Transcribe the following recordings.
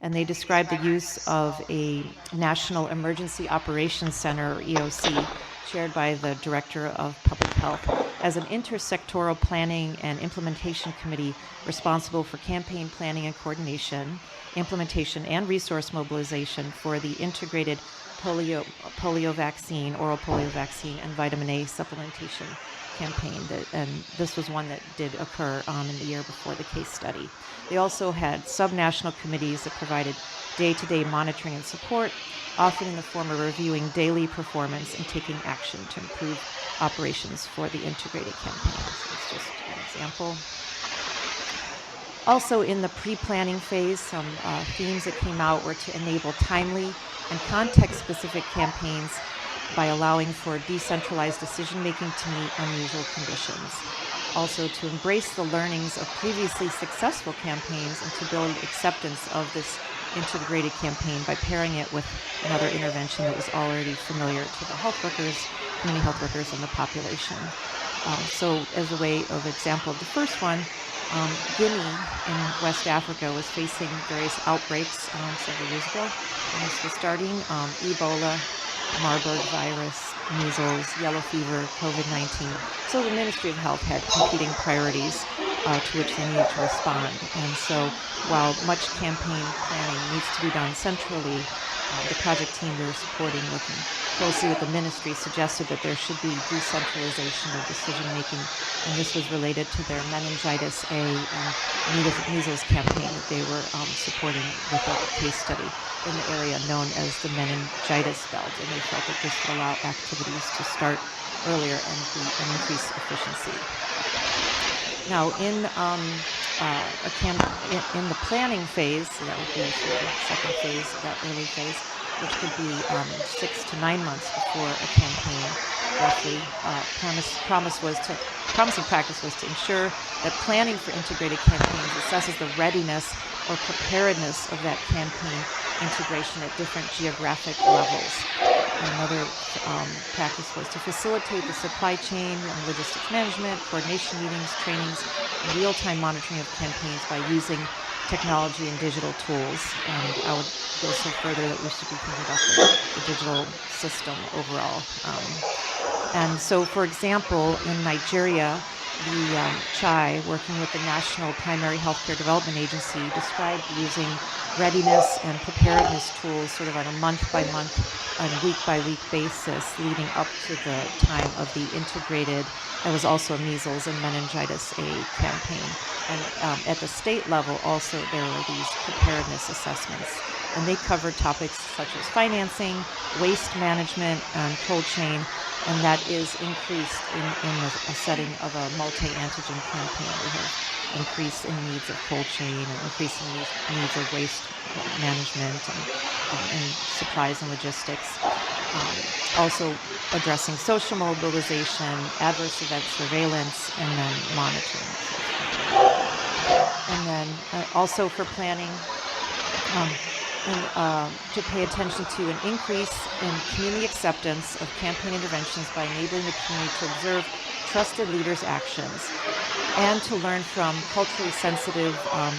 and they described the use of a National Emergency Operations Center, or EOC, chaired by the Director of Public Health, as an intersectoral planning and implementation committee responsible for campaign planning and coordination, implementation, and resource mobilization for the integrated polio vaccine, oral polio vaccine, and vitamin A supplementation campaign. And this was one that did occur in the year before the case study. They also had subnational committees that provided day-to-day monitoring and support, often in the form of reviewing daily performance and taking action to improve operations for the integrated campaign. So it's just an example. Also in the pre-planning phase, some themes that came out were to enable timely and context-specific campaigns by allowing for decentralized decision-making to meet unusual conditions. Also to embrace the learnings of previously successful campaigns and to build acceptance of this integrated campaign by pairing it with another intervention that was already familiar to the health workers, community health workers, and the population. So as a way of example of the first one, Guinea in West Africa was facing various outbreaks several years ago when this was starting. Ebola, Marburg virus, measles, yellow fever, COVID-19. So the Ministry of Health had competing priorities to which they needed to respond. And so while much campaign planning needs to be done centrally, the project team we were supporting, working closely with the ministry, suggested that there should be decentralization of decision-making, and this was related to their meningitis A and measles campaign that they were supporting with a case study in the area known as the meningitis belt, and they felt that this would allow activities to start earlier and increase efficiency. Now, in the planning phase, so that would be sort of the second phase, that early phase, which could be 6 to 9 months before a campaign, roughly. Promising practice was to ensure that planning for integrated campaigns assesses the readiness or preparedness of that campaign integration at different geographic levels. Another practice was to facilitate the supply chain and logistics management, coordination meetings, trainings, and real-time monitoring of campaigns by using technology and digital tools. And I would go so further that we should be thinking about the digital system overall. And so, for example, in Nigeria, the CHI, working with the National Primary Healthcare Development Agency, described using readiness and preparedness tools sort of on a month-by-month and week-by-week basis leading up to the time of the integrated, there was also a measles and meningitis A campaign. And at the state level also there were these preparedness assessments. And they covered topics such as financing, waste management, and cold chain, and that is increased in a setting of a multi-antigen campaign. We have increase in needs of cold chain and increase in needs of waste management and supplies and logistics. Also addressing social mobilization, adverse event surveillance, and then monitoring. And then also for planning, to pay attention to an increase in community acceptance of campaign interventions by enabling the community to observe trusted leaders' actions and to learn from culturally sensitive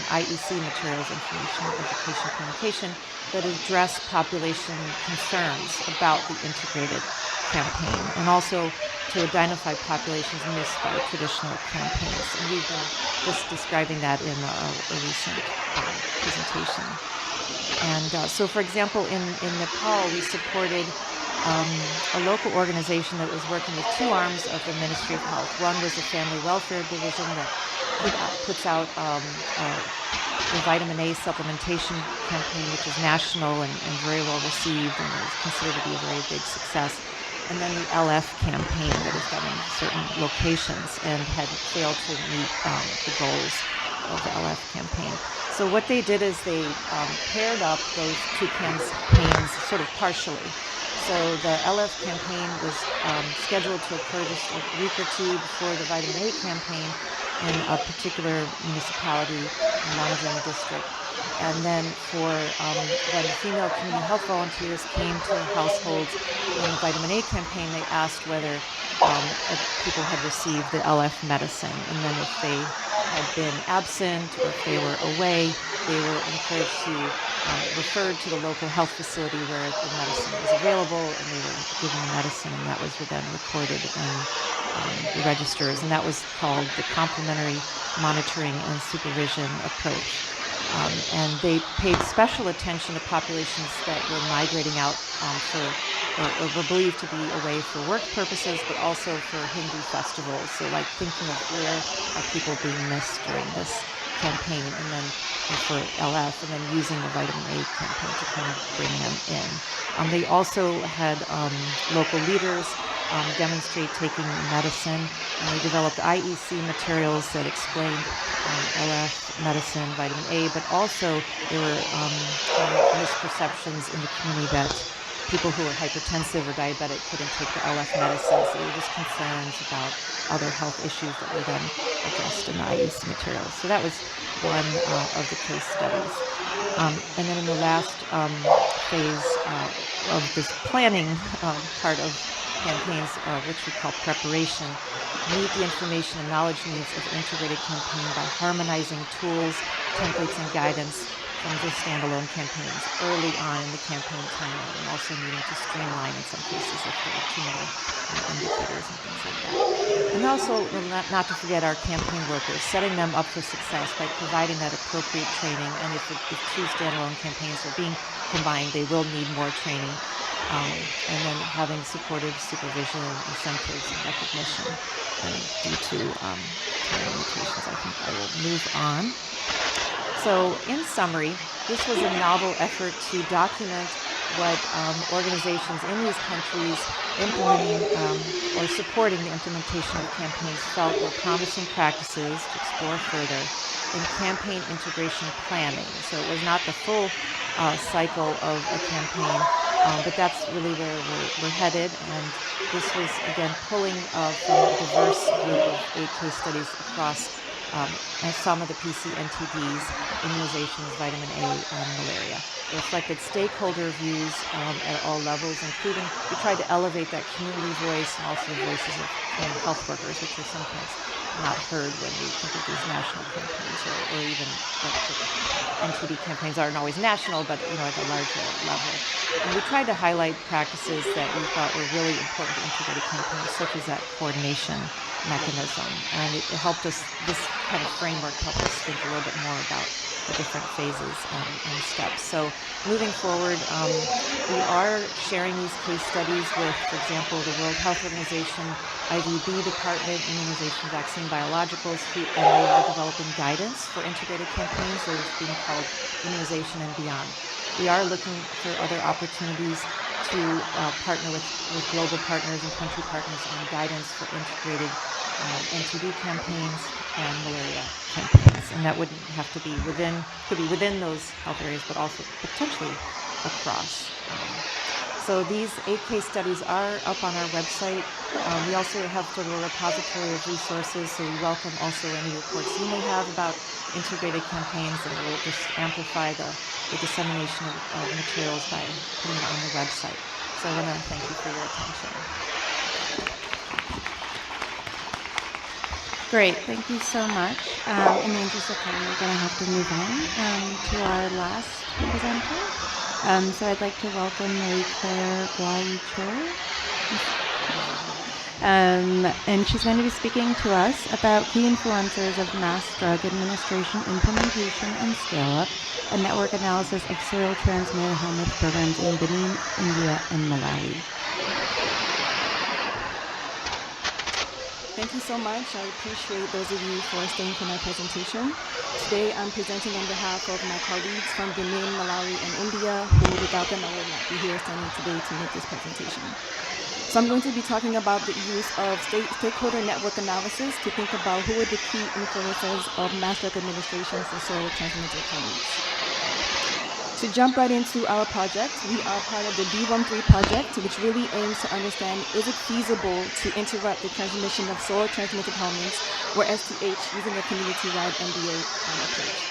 IEC materials, information, education, communication, that address population concerns about the integrated campaign, and also to identify populations missed by traditional campaigns. And we've been just describing that in a recent presentation. And so, for example, in Nepal, we supported a local organization that was working with two arms of the Ministry of Health. One was the Family Welfare Division that puts out the vitamin A supplementation campaign, which is national and very well received and is considered to be a very big success. And then the LF campaign that is done in certain locations and had failed to meet the goals of the LF campaign. So what they did is they paired up those two campaigns sort of partially. So the LF campaign was scheduled to occur just a week or two before the vitamin A campaign in a particular municipality in Nanjing district. And then for when the female community health volunteers came to households in the vitamin A campaign, they asked whether if people had received the LF medicine. And then if they had been absent or if they were away, they were encouraged to referred to the local health facility where the medicine was available, and they were given the medicine, and that was then recorded in the registers, and that was called the complementary monitoring and supervision approach. And they paid special attention to populations that were migrating out or were believed to be away for work purposes, but also for Hindu festivals. So like thinking of where are people being missed during this campaign, and then for LF, and then using the vitamin A campaign to kind of bring them in. They also had local leaders demonstrate taking medicine, and they developed IEC materials that explained LF, medicine, vitamin A, but also there were misperceptions in the community that people who were hypertensive or diabetic couldn't take the LF medicine, so there were just concerns about other health issues that were then addressed in the IEC materials. So that was one of the case studies. And then in the last phase of this planning part of campaigns, which we call preparation, meet the information and knowledge needs of integrated campaign by harmonizing tools, templates, and guidance from just standalone campaigns early on in the campaign timeline, and also needing to streamline in some cases if there are too many indicators and things like that. And also, not to forget our campaign workers, setting them up for success by providing that appropriate training, and if two standalone campaigns are being combined, they will need more training. And then having supportive supervision, incentives, and recognition. And due to time limitations, I think I will move on. So in summary, this was a novel effort to document what organizations in these countries implementing or supporting the implementation of campaigns felt were promising practices to explore further in campaign integration planning. So it was not the full cycle of a campaign, but that's really where we're headed. And this was, again, pulling from a diverse group of 8 case studies across some of the PCNTDs, immunizations, vitamin A, and malaria. It reflected stakeholder views at all levels, including we tried to elevate that community voice and also the voices of community health workers, which are sometimes not heard when we think of these national campaigns, or even NTD campaigns aren't always national, but at a larger level. And we tried to highlight practices that we thought were really important to integrated campaigns, such as that coordination mechanism. And it helped us, this kind of framework helped us think a little bit more about the different phases and steps. So moving forward, we are sharing these case studies with, for example, the World Health Organization, IVB Department, Immunization, Vaccine, Biologicals, and they are developing guidance for integrated campaigns that is being called Immunization and Beyond. We are looking for other opportunities to partner with global partners and country partners on guidance for integrated NTD campaigns and malaria campaigns. And that wouldn't have to be could be within those health areas, but also potentially across. So these 8 case studies are up on our website. We also have sort of a repository of resources, so we welcome also any reports you may have about integrated campaigns, and we'll just amplify the dissemination of materials by putting it on the website. So I want to thank you for your attention. Great, thank you so much. In the interest of time, we're going to have to move on to our last presenter. So I'd like to welcome Marie-Claire Guai-Choi. And she's going to be speaking to us about key influencers of mass drug administration implementation and scale-up, a network analysis of soil-transmitted helminth programs in Benin, India, and Malawi. Thank you so much. I appreciate those of you for staying for my presentation. Today I'm presenting on behalf of my colleagues from Benin, Malawi, and India, who without them I would not be here standing today to make this presentation. So I'm going to be talking about the use of stakeholder network analysis to think about who are the key influencers of mass drug administration for soil-transmitted helminths. To jump right into our project, we are part of the D13 project, which really aims to understand, is it feasible to interrupt the transmission of soil-transmitted helminths, or STH, using a community-wide MBA approach.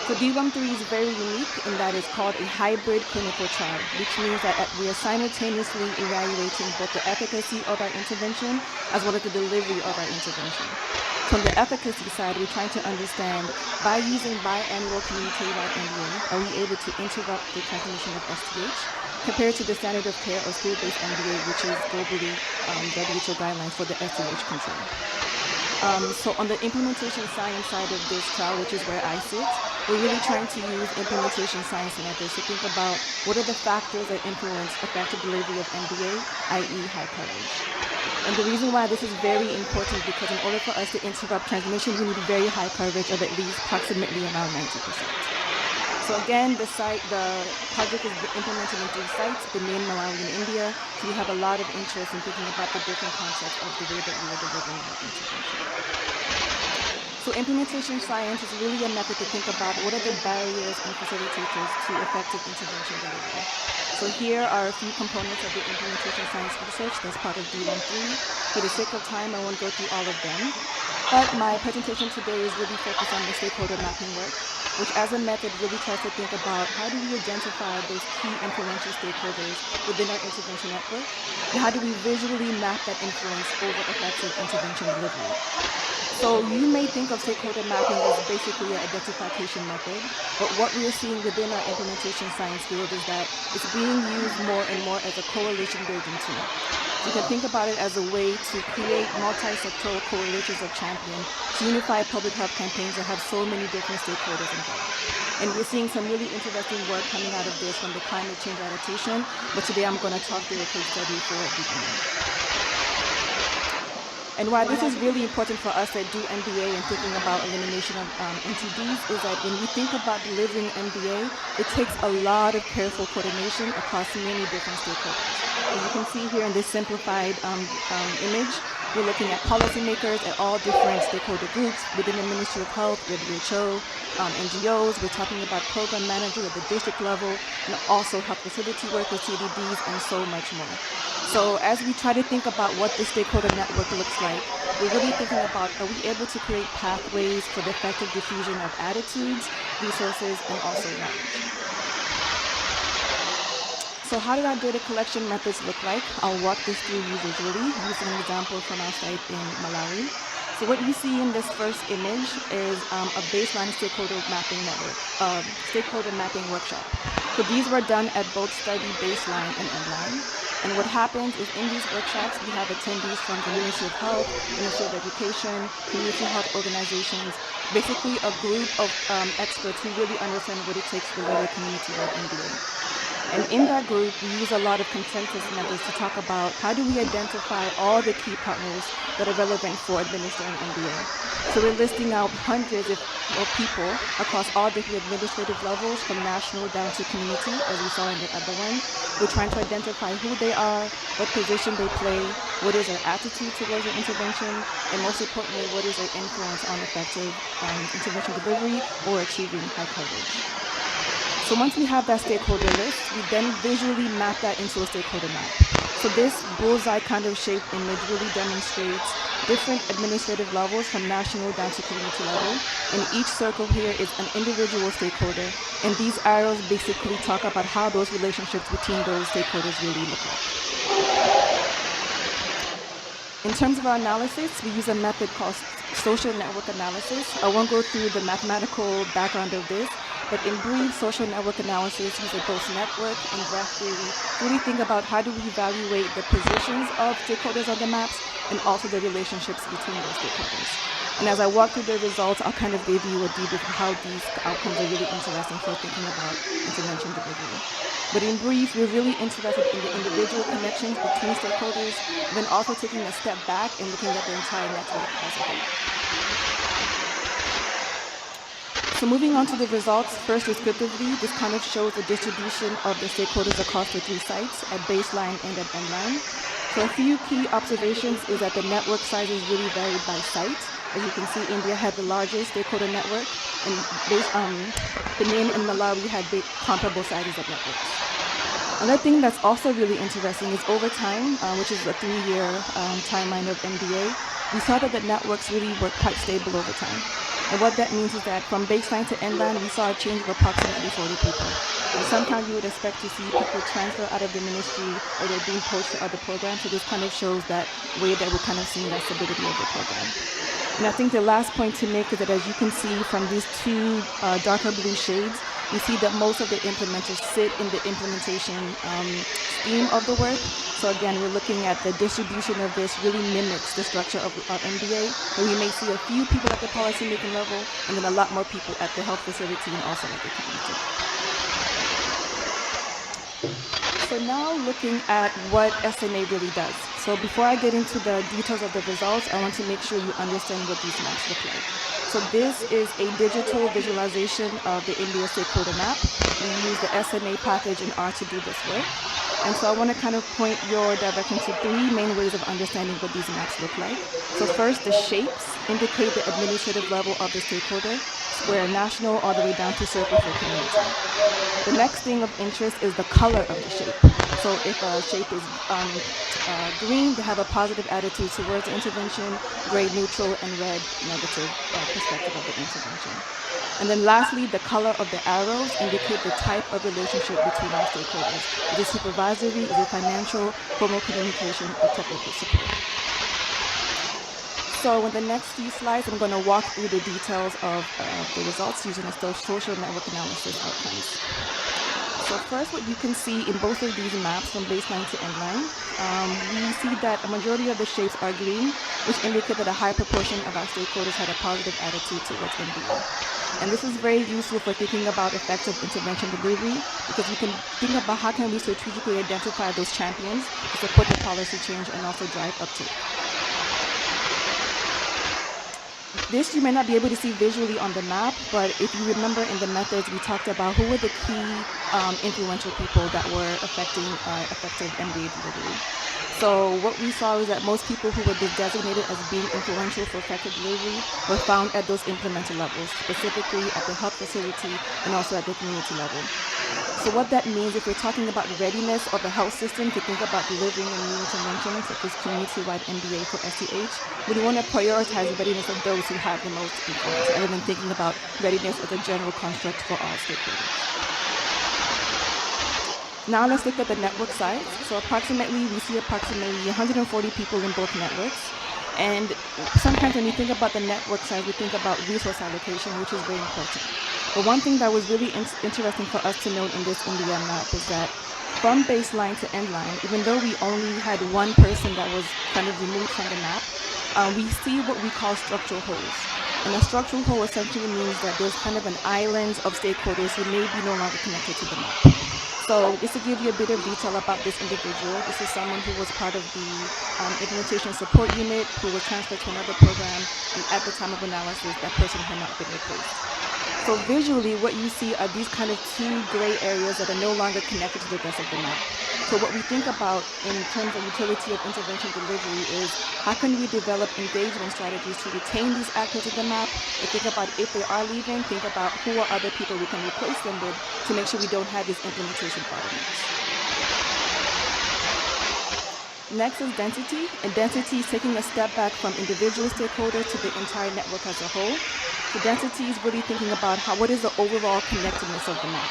So D13 is very unique in that it's called a hybrid clinical trial, which means that we are simultaneously evaluating both the efficacy of our intervention as well as the delivery of our intervention. From the efficacy side, we're trying to understand, by using biannual community-wide MBA, are we able to interrupt the transmission of STH compared to the standard of care or school-based MBA, which is globally WHO guidelines for the STH control. So on the implementation science side of this trial, which is where I sit, we're really trying to use implementation science methods to think about what are the factors that influence effective delivery of MBA, i.e. high coverage. And the reason why this is very important because in order for us to interrupt transmission, we need very high coverage of at least approximately around 90%. So again, the project is implemented in 3 sites, Benin, Malawi, and India. So we have a lot of interest in thinking about the different concepts of the way that we are delivering our intervention. So implementation science is really a method to think about what are the barriers and facilitators to effective intervention delivery. So here are a few components of the implementation science research that's part of D13. For the sake of time, I won't go through all of them. But my presentation today is really focused on the stakeholder mapping work, which as a method really tries to think about how do we identify those key influential stakeholders within our intervention network, and how do we visually map that influence over effective intervention delivery. So you may think of stakeholder mapping as basically an identification method, but what we are seeing within our implementation science field is that it's being used more and more as a coalition building tool. You can think about it as a way to create multi-sectoral coalitions of champions to unify public health campaigns that have so many different stakeholders involved. And we're seeing some really interesting work coming out of this from the climate change adaptation, but today I'm going to talk through a case study for beginning. And why this is really important for us that do MBA and thinking about elimination of NTDs is that when we think about delivering MBA, it takes a lot of careful coordination across many different stakeholders. As you can see here in this simplified image, we're looking at policymakers at all different stakeholder groups within the Ministry of Health, WHO, NGOs. We're talking about program managers at the district level, and also health facility workers, CDDs, and so much more. So as we try to think about what the stakeholder network looks like, we're really thinking about, are we able to create pathways for the effective diffusion of attitudes, resources, and also knowledge? So how do our data collection methods look like? I'll walk this through you visually using an example from our site in Malawi. So what you see in this first image is a baseline stakeholder mapping network, stakeholder mapping workshop. So these were done at both study baseline and endline. And what happens is in these workshops, we have attendees from the Ministry of Health, Ministry of Education, community health organizations, basically a group of experts who really understand what it takes to deliver community-led MBA. And in that group, we use a lot of consensus methods to talk about how do we identify all the key partners that are relevant for administering MBA. So we're listing out hundreds of people across all different administrative levels, from national down to community, as we saw in the other one. We're trying to identify who they are, what position they play, what is their attitude towards the intervention, and most importantly, what is their influence on effective intervention delivery or achieving high coverage. So once we have that stakeholder list, we then visually map that into a stakeholder map. So this bullseye kind of shaped image really demonstrates different administrative levels from national down to community level. And each circle here is an individual stakeholder. And these arrows basically talk about how those relationships between those stakeholders really look like. In terms of our analysis, we use a method called social network analysis. I won't go through the mathematical background of this, but in brief, social network analysis uses both network and graph theory to really think about how do we evaluate the positions of stakeholders on the maps and also the relationships between those stakeholders. And as I walk through the results, I'll kind of give you a debrief of how these outcomes are really interesting for thinking about intervention delivery. But in brief, we're really interested in the individual connections between stakeholders, then also taking a step back and looking at the entire network as a whole. So moving on to the results, first descriptively, this kind of shows the distribution of the stakeholders across the 3 sites at baseline and at endline. So a few key observations is that the network sizes really varied by site. As you can see, India had the largest stakeholder network, and Benin and Malawi had big comparable sizes of networks. Another thing that's also really interesting is over time, which is a 3-year timeline of MBA, we saw that the networks really were quite stable over time. And what that means is that from baseline to endline, we saw a change of approximately 40 people. And sometimes you would expect to see people transfer out of the ministry or they're being poached to other programs. So this kind of shows that way that we're kind of seeing that stability of the program. And I think the last point to make is that as you can see from these two darker blue shades, we see that most of the implementers sit in the implementation theme of the work. So again, we're looking at the distribution of this really mimics the structure of our MBA, where we may see a few people at the policymaking level and then a lot more people at the health facility and also at the community. So now looking at what SNA really does. So before I get into the details of the results, I want to make sure you understand what these maps look like. So this is a digital visualization of the India stakeholder map. We use the SNA package in R to do this work. And so I want to kind of point your direction to three main ways of understanding what these maps look like. So first, the shapes indicate the administrative level of the stakeholder, square national all the way down to circle for community. The next thing of interest is the color of the shape. So if a shape is green, they have a positive attitude towards the intervention, gray neutral, and red negative perspective of the intervention. And then lastly, the color of the arrows indicate the type of relationship between our stakeholders. Is it supervisory, is it financial, formal communication, or technical support? So in the next few slides, I'm going to walk through the details of the results using a social network analysis outcomes. So first, what you can see in both of these maps from baseline to endline, we see that a majority of the shapes are green, which indicate that a high proportion of our stakeholders had a positive attitude towards MBA. And this is very useful for thinking about effective intervention delivery, because we can think about how can we strategically identify those champions to support the policy change and also drive uptake. This you may not be able to see visually on the map, but if you remember in the methods, we talked about who were the key influential people that were affecting effective MBA delivery. So what we saw is that most people who were designated as being influential for effective delivery were found at those implementer levels, specifically at the health facility and also at the community level. So what that means, if we're talking about readiness of the health system to think about delivering a new intervention, such as community-wide MBA for STH, we want to prioritize the readiness of those who have the most influence, rather than thinking about readiness as a general construct for all stakeholders. Now let's look at the network size. So we see approximately 140 people in both networks. And sometimes when we think about the network size, we think about resource allocation, which is very important. But one thing that was really interesting for us to note in this India map is that from baseline to endline, even though we only had one person that was kind of removed from the map, we see what we call structural holes. And a structural hole essentially means that there's kind of an island of stakeholders who may be no longer connected to the map. So just to give you a bit of detail about this individual, this is someone who was part of the implementation support unit, who was transferred to another program, and at the time of analysis, that person had not been replaced. So visually, what you see are these kind of two gray areas that are no longer connected to the rest of the map. So what we think about in terms of utility of intervention delivery is how can we develop engagement strategies to retain these actors in the map, and think about if they are leaving, think about who are other people we can replace them with to make sure we don't have these implementation bottlenecks. Next is density, and density is taking a step back from individual stakeholders to the entire network as a whole. So density is really thinking about what is the overall connectedness of the map.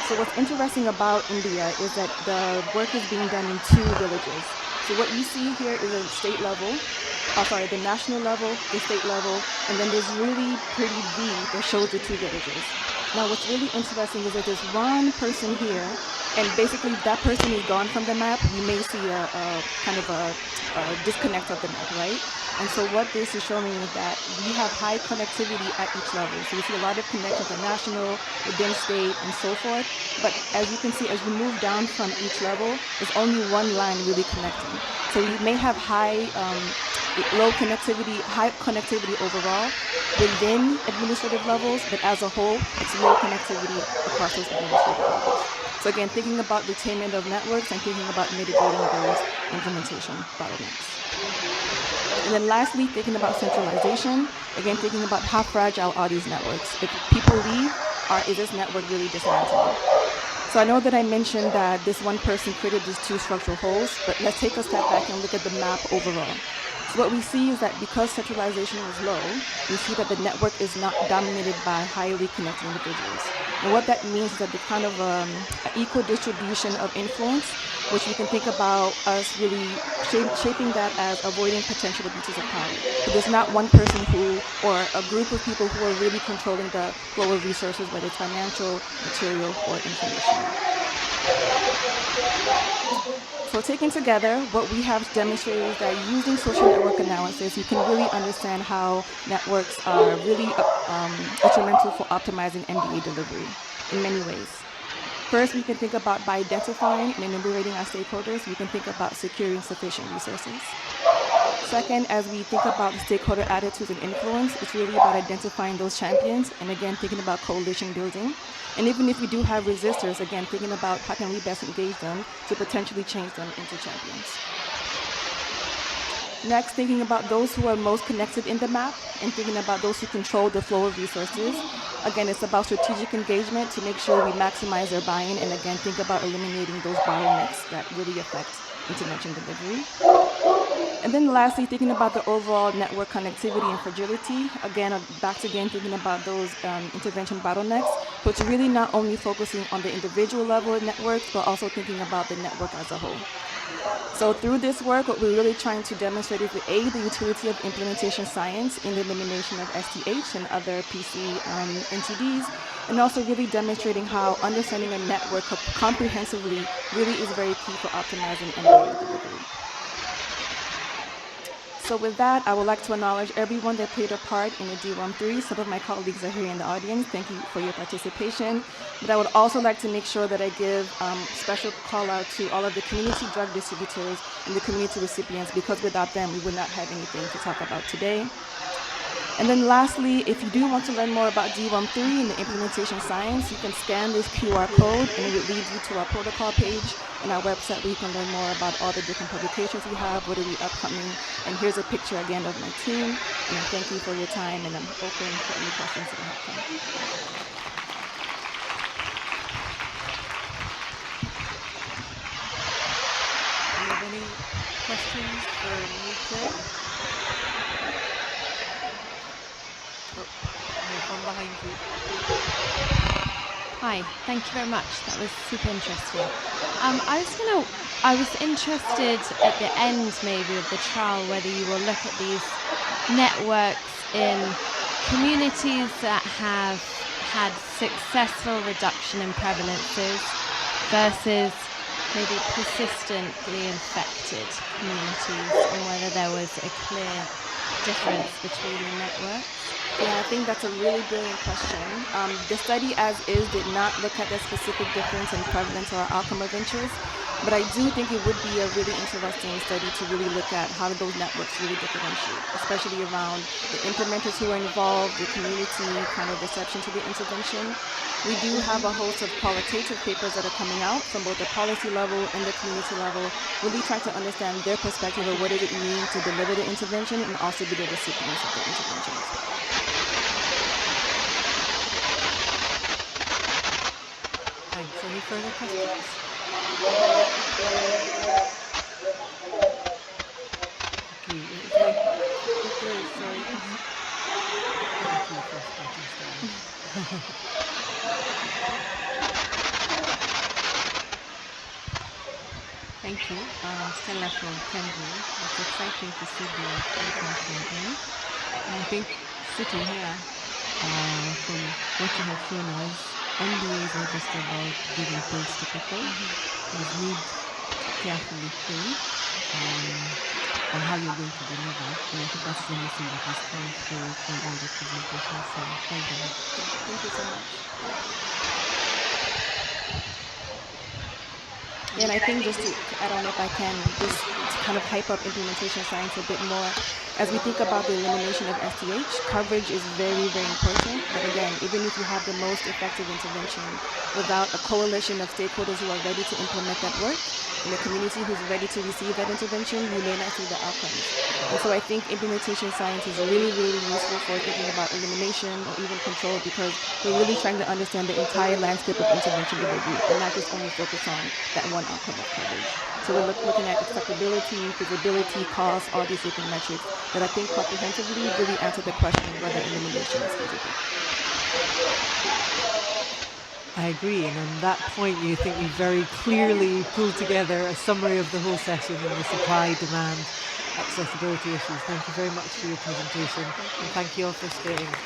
So what's interesting about India is that the work is being done in two villages. So what you see here is a state level, the national level, the state level, and then there's really pretty V that shows the two villages. Now what's really interesting is that there's one person here, and basically if that person is gone from the map, you may see a kind of a disconnect of the map, right? And so what this is showing is that we have high connectivity at each level. So we see a lot of connections at national, within state, and so forth. But as you can see, as we move down from each level, there's only one line really connecting. So we may have high connectivity overall within administrative levels, but as a whole, it's low connectivity across those administrative levels. So again, thinking about retainment of networks and thinking about mitigating those implementation bottlenecks. And then lastly, thinking about centralization, again, thinking about how fragile are these networks. If people leave, is this network really dismantling? So I know that I mentioned that this one person created these two structural holes, but let's take a step back and look at the map overall. So what we see is that because centralization is low, we see that the network is not dominated by highly connected individuals. And what that means is that the kind of an equal distribution of influence, which we can think about us really shaping that as avoiding potential abuses of power. So there's not one person who, or a group of people who are really controlling the flow of resources, whether it's financial, material, or information. So taken together, what we have demonstrated is that using social network analysis, you can really understand how networks are really instrumental for optimizing MDA delivery in many ways. First, we can think about by identifying and enumerating our stakeholders, we can think about securing sufficient resources. Second, as we think about the stakeholder attitudes and influence, it's really about identifying those champions and again, thinking about coalition building. And even if we do have resistors, again, thinking about how can we best engage them to potentially change them into champions. Next, thinking about those who are most connected in the map and thinking about those who control the flow of resources. Again, it's about strategic engagement to make sure we maximize their buy-in and again, think about eliminating those bottlenecks that really affect intervention delivery. And then lastly, thinking about the overall network connectivity and fragility. Again, back again, thinking about those intervention bottlenecks. So it's really not only focusing on the individual level of networks, but also thinking about the network as a whole. So through this work, what we're really trying to demonstrate is the utility of implementation science in the elimination of STH and other PC NTDs, and also really demonstrating how understanding a network comprehensively really is very key for optimizing MDA delivery. So with that, I would like to acknowledge everyone that played a part in the D13. Some of my colleagues are here in the audience. Thank you for your participation. But I would also like to make sure that I give special call out to all of the community drug distributors and the community recipients, because without them, we would not have anything to talk about today. And then lastly, if you do want to learn more about D13 and the implementation science, you can scan this QR code and it will lead you to our protocol page on our website where you can learn more about all the different publications we have, what are we upcoming. And here's a picture again of my team. And I thank you for your time and I'm open for any questions that you have. Do you have any questions for me, Claire? From behind you. Hi, thank you very much. That was super interesting. I was interested at the end maybe of the trial whether you will look at these networks in communities that have had successful reduction in prevalences versus maybe persistently infected communities, and whether there was a clear difference between the networks. Yeah, I think that's a really brilliant question. The study as is did not look at the specific difference in prevalence or outcome of interest, but I do think it would be a really interesting study to really look at how do those networks really differentiate, especially around the implementers who are involved, the community kind of reception to the intervention. We do have a host of qualitative papers that are coming out from both the policy level and the community level, really trying to understand their perspective of what does it mean to deliver the intervention and also be the recipients of the intervention. Thanks. Any further questions? Okay, it's like, okay, sorry. Thank you for starting, Stella. Thank you. Stella from Cambridge. It's exciting to see the program come in. And I think sitting here, from what you have shown us, MBAs are just about giving things to people. You need to carefully think on how you're going to deliver. And I think that's the missing that has come through from all the presentations. So well done. Thank you so much. Yeah, and I think just to add on, if I can, just to kind of hype up implementation science a bit more, as we think about the elimination of STH, coverage is very, very important. But again, even if you have the most effective intervention, without a coalition of stakeholders who are ready to implement that work, in a community who's ready to receive that intervention, you may not see the outcomes. And so I think implementation science is really, really useful for thinking about elimination or even control, because we're really trying to understand the entire landscape of intervention delivery and not just only focus on that one outcome of coverage. So we're looking at acceptability, feasibility, cost, all these different metrics that I think comprehensively really answer the question whether elimination is feasible. I agree, and on that point you think you very clearly pulled together a summary of the whole session and the supply, demand, accessibility issues. Thank you very much for your presentation, and thank you all for staying.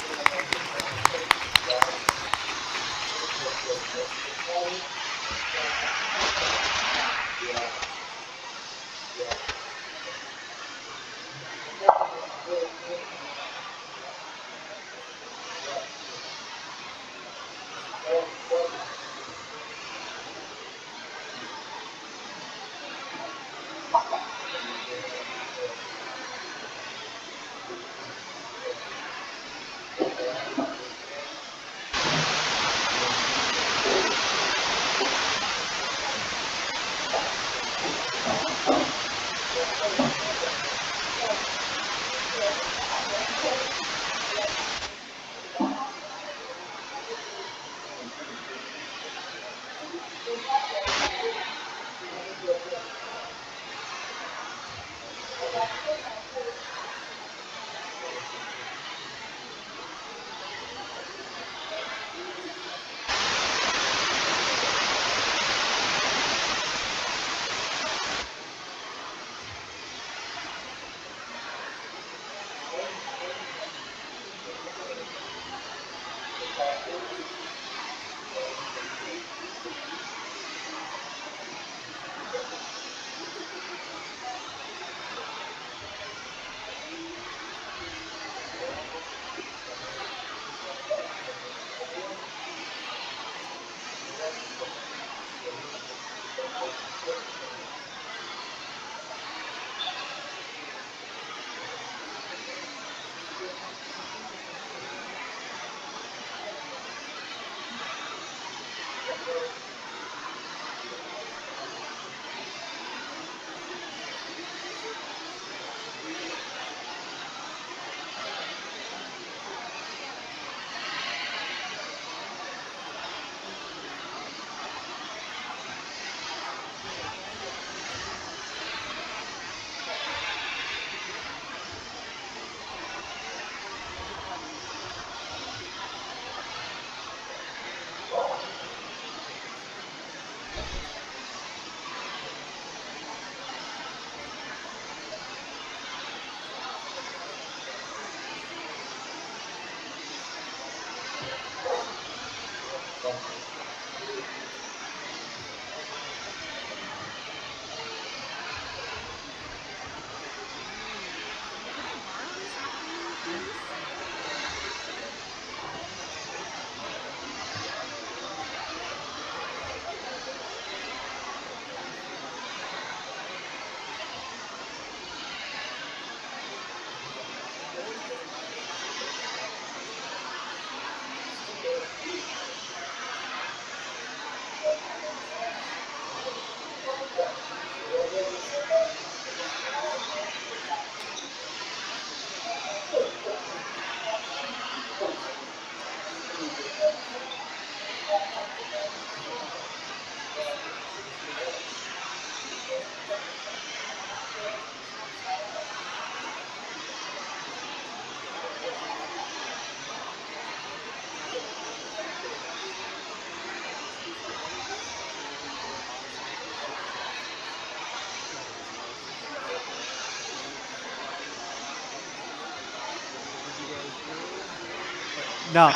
No.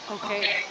Okay.